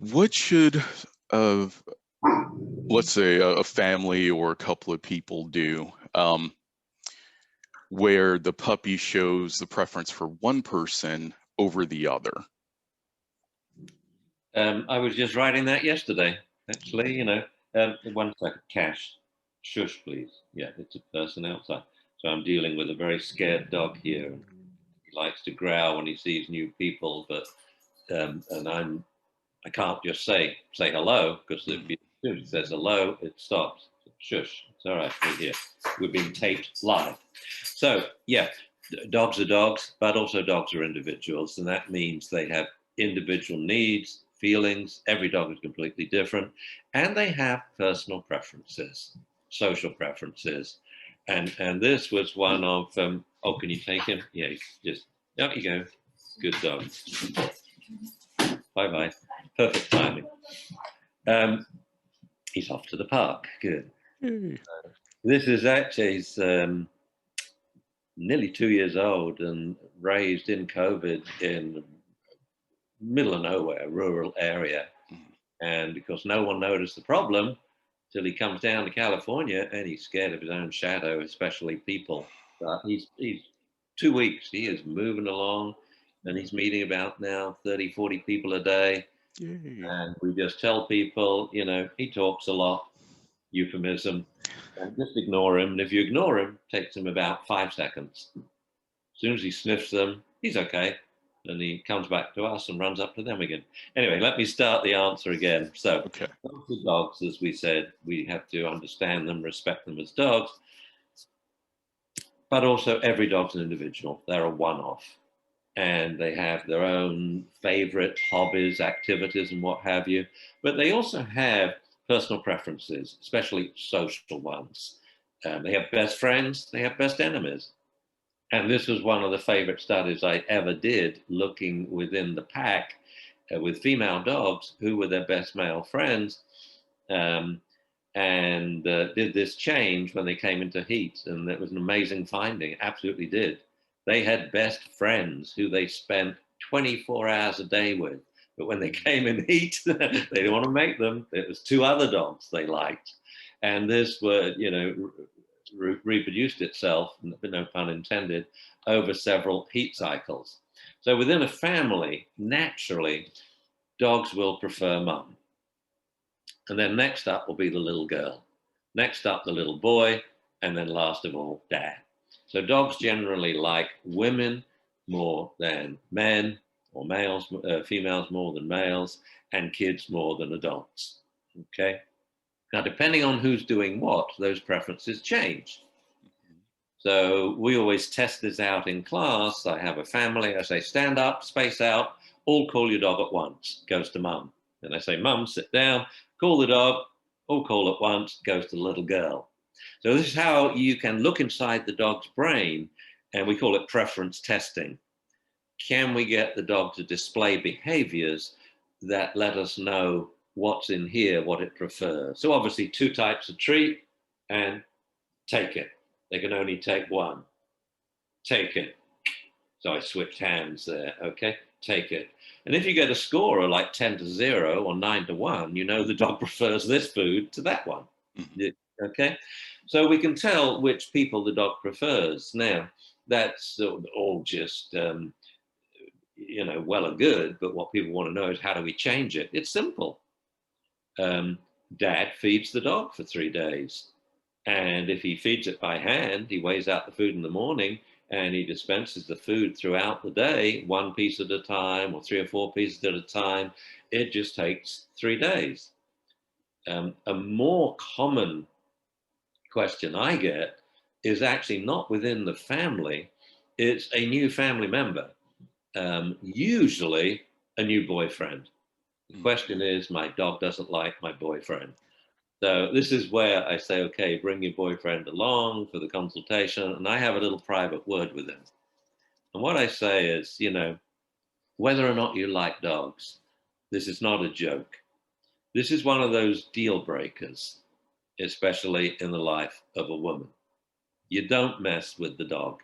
What should, uh, let's say, a family or a couple of people do where the puppy shows the preference for one person over the other? I was just writing that yesterday, actually, one second, Cash. Shush, please. Yeah, it's a person outside. So I'm dealing with a very scared dog here. He likes to growl when he sees new people, but I can't just say hello because as Mhm. soon as it says hello, it stops. So, shush, it's all right, we're here. We're being taped live. So yeah, dogs are dogs, but also dogs are individuals, and that means they have individual needs, feelings. Every dog is completely different, and they have personal preferences, social preferences, and this was one of. Oh, can you take him? Yeah, just there you go. Good dog. Bye bye. Perfect timing. Um, he's off to the park. Good. Yay. This is actually he's, nearly 2 years old and raised in COVID in middle of nowhere, rural area. Mhm. And because no one noticed the problem till he comes down to California and he's scared of his own shadow, especially people. But he's 2 weeks. He is moving along and he's meeting about now 30, 40 people a day. Yay. And we just tell people, he talks a lot, euphemism, and just ignore him. And if you ignore him, it takes him about 5 seconds. As soon as he sniffs them, he's okay. And he comes back to us and runs up to them again. Anyway, let me start the answer again. So, Okay. dogs are dogs, as we said, we have to understand them, respect them as dogs, but also every dog's an individual. They're a one off and they have their own favorite hobbies, activities, and what have you. But they also have personal preferences, especially social ones. They have best friends, they have best enemies. And this was one of the favorite studies I ever did, looking within the pack with female dogs who were their best male friends. Um, and did this change when they came into heat. And it was an amazing finding. It absolutely did. They had best friends who they spent 24 hours a day with. But when they came in heat, they didn't want to make them. It was two other dogs they liked. And this were, reproduced itself, no pun intended, over several heat cycles. So within a family, naturally, dogs will prefer mum. And then next up will be the little girl. Next up, the little boy. And then last of all, dad. So dogs generally like women more than men, or males, females more than males, and kids more than adults. Okay. Now, depending on who's doing what, those preferences change. So we always test this out in class. I have a family. I say, stand up, space out, all call your dog at once. Goes to mum. And I say, mum, sit down, call the dog, all call at once. Goes to the little girl. So this is how you can look inside the dog's brain, and we call it preference testing. Can we get the dog to display behaviors that let us know what's in here, what it prefers? So obviously two types of treat and take it. They can only take one. Take it. So I switched hands there. Okay, take it. And if you get a score of like 10-0 or 9-1, you know the dog prefers this food to that one. Mhm. Okay, so we can tell which people the dog prefers. Now, that's all just well and good, but what people want to know is how do we change it? It's simple. Um, Dad feeds the dog for 3 days. And if he feeds it by hand, he weighs out the food in the morning and he dispenses the food throughout the day, one piece at a time or 3 or 4 pieces at a time. It just takes 3 days. A more common question I get is actually not within the family, it's a new family member, usually a new boyfriend. The Mhm. question is, my dog doesn't like my boyfriend. So this is where I say, okay, bring your boyfriend along for the consultation, and I have a little private word with him. And what I say is, whether or not you like dogs, this is not a joke. This is one of those deal breakers, especially in the life of a woman. You don't mess with the dog.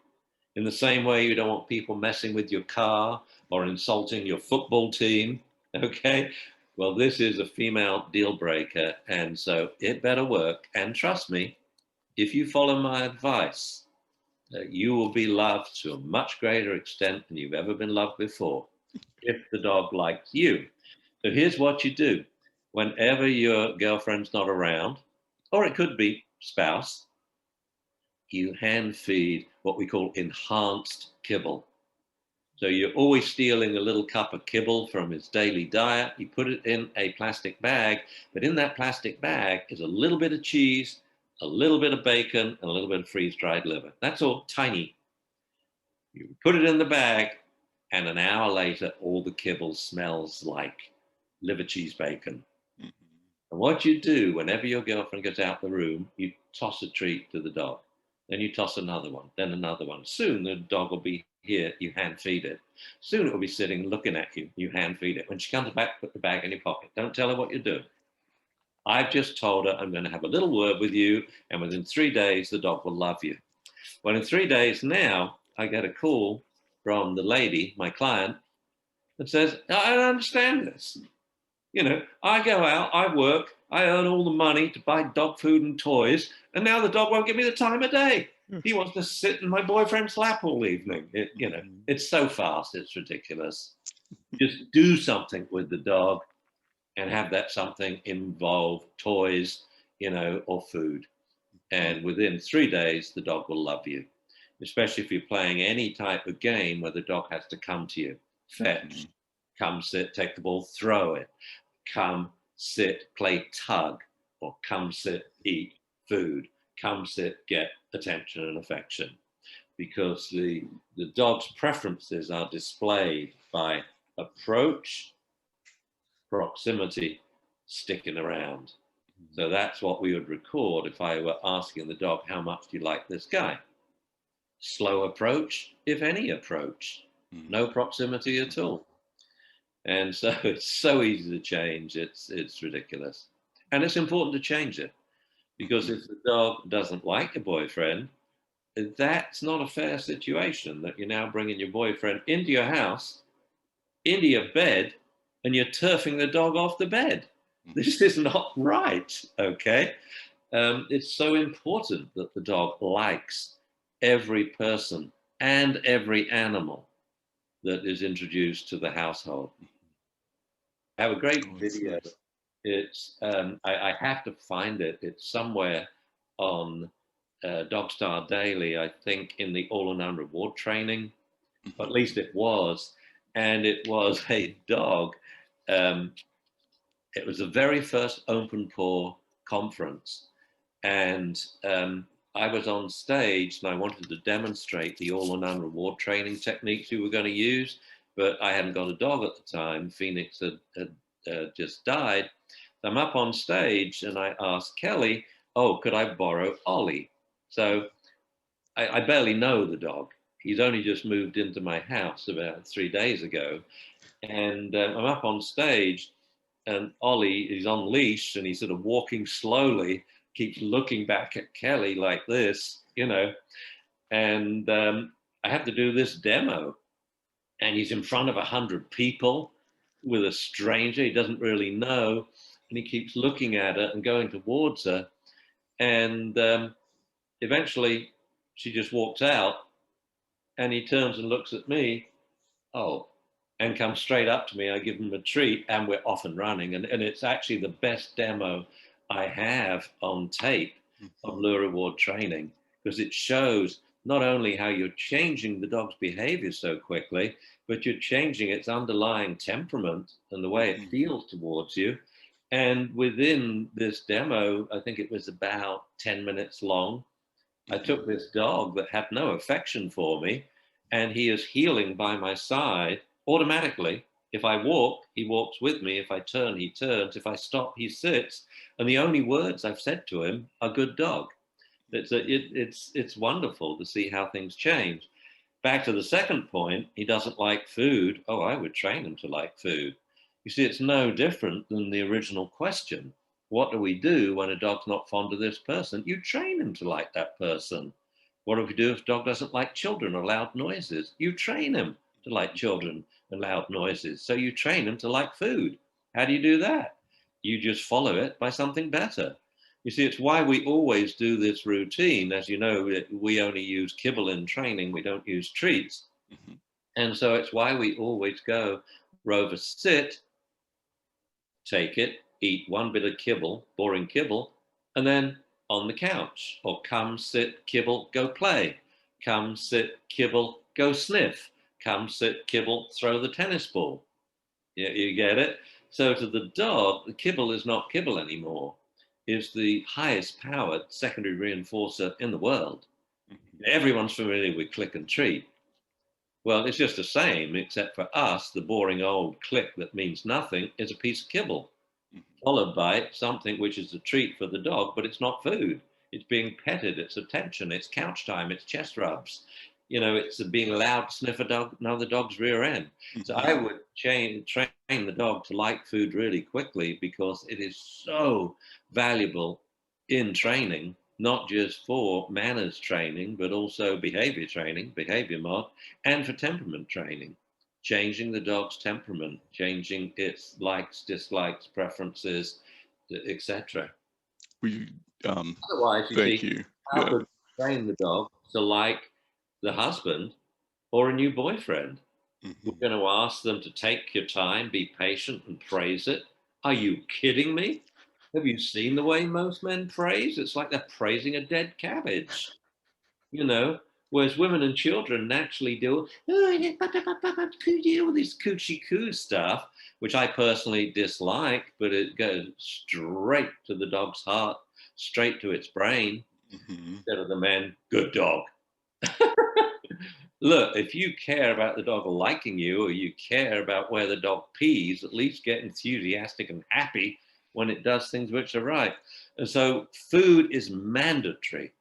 In the same way you don't want people messing with your car or insulting your football team, okay? Well, this is a female deal breaker, and so it better work. And trust me, if you follow my advice, you will be loved to a much greater extent than you've ever been loved before if the dog likes you. So here's what you do. Whenever your girlfriend's not around, or it could be spouse, you hand feed what we call enhanced kibble. So you're always stealing a little cup of kibble from his daily diet. You put it in a plastic bag, but in that plastic bag is a little bit of cheese, a little bit of bacon, and a little bit of freeze-dried liver. That's all tiny. You put it in the bag, and an hour later, all the kibble smells like liver, cheese, bacon. Mhm. And what you do whenever your girlfriend gets out the room, you toss a treat to the dog. Then you toss another one, then another one. Soon the dog will be here, you hand feed it. Soon it will be sitting looking at you, you hand feed it. When she comes back, put the bag in your pocket. Don't tell her what you're doing. I've just told her I'm going to have a little word with you, and within 3 days, the dog will love you. Well, in 3 days now, I get a call from the lady, my client, that says, I don't understand this. You know, I go out, I work, I earn all the money to buy dog food and toys, and now the dog won't give me the time of day. He wants to sit in my boyfriend's lap all evening. It's so fast, it's ridiculous. Just do something with the dog and have that something involve toys, or food. And within 3 days, the dog will love you, especially if you're playing any type of game where the dog has to come to you. Fetch, come sit, take the ball, throw it. Come, sit, play tug, or come, sit, eat food. Come, sit, get attention and affection. Because the dog's preferences are displayed by approach, proximity, sticking around. So that's what we would record if I were asking the dog, how much do you like this guy? Slow approach, if any approach. No proximity at all. And so it's so easy to change. It's ridiculous. And it's important to change it, because if the dog doesn't like your boyfriend, that's not a fair situation, that you're now bringing your boyfriend into your house, into your bed, and you're turfing the dog off the bed. This is not right, okay? It's so important that the dog likes every person and every animal that is introduced to the household. I have a great video. Nice. It's I have to find it. It's somewhere on Dog Star Daily, I think, in the All or None reward training, or at least it was. And it was a dog. It was the very first open paw conference, and I was on stage and I wanted to demonstrate the All or None reward training techniques we were going to use, but I hadn't got a dog at the time. Phoenix had just died. So I'm up on stage and I asked Kelly, oh, could I borrow Ollie? So I barely know the dog. He's only just moved into my house about 3 days ago. And I'm up on stage and Ollie is on leash and he's sort of walking slowly, keeps looking back at Kelly like this, and I have to do this demo. And he's in front of 100 people with a stranger he doesn't really know. And he keeps looking at her and going towards her. And eventually she just walks out and he turns and looks at me. Oh, and comes straight up to me. I give him a treat and we're off and running. And it's actually the best demo I have on tape of lure reward training, because it shows not only how you're changing the dog's behavior so quickly, but you're changing its underlying temperament and the way it feels towards you. And within this demo, I think it was about 10 minutes long, I took this dog that had no affection for me, and he is healing by my side automatically. If I walk, he walks with me. If I turn, he turns. If I stop, he sits. And the only words I've said to him are good dog. It's wonderful to see how things change. Back to the second point, he doesn't like food. Oh, I would train him to like food. You see, it's no different than the original question. What do we do when a dog's not fond of this person? You train him to like that person. What do we do if a dog doesn't like children or loud noises? You train him to like children and loud noises. So you train him to like food. How do you do that? You just follow it by something better. You see, it's why we always do this routine. As you know, we only use kibble in training, we don't use treats. Mhm. And so it's why we always go Rover, sit, take it, eat one bit of kibble, boring kibble, and then on the couch. Or come, sit, kibble, go play. Come, sit, kibble, go sniff. Come, sit, kibble, throw the tennis ball. You get it? So to the dog, the kibble is not kibble anymore. It's the highest powered secondary reinforcer in the world. Mhm. Everyone's familiar with click and treat. Well, it's just the same, except for us, the boring old click that means nothing is a piece of kibble, Mhm. followed by something which is a treat for the dog, but it's not food. It's being petted, it's attention, it's couch time, it's chest rubs. You know, it's being allowed to sniff another dog's rear end. So I Mhm. would train the dog to like food really quickly because it is so valuable in training, not just for manners training, but also behavior training, behavior mod, and for temperament training, changing the dog's temperament, changing its likes, dislikes, preferences, etc. We, Otherwise, you thank see, you. how Yeah. could you train the dog to like the husband or a new boyfriend? Mhm. We're going to ask them to take your time, be patient, and praise it. Are you kidding me? Have you seen the way most men praise? It's like they're praising a dead cabbage, you know. Whereas women and children naturally do, oh, yeah, all this coochie coo stuff, which I personally dislike, but it goes straight to the dog's heart, straight to its brain. Mhm. Instead of the men, good dog. Look, if you care about the dog liking you, or you care about where the dog pees, at least get enthusiastic and happy when it does things which are right. And so food is mandatory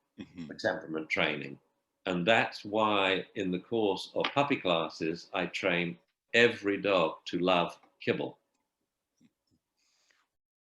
for Mhm. temperament training. And that's why in the course of puppy classes, I train every dog to love kibble.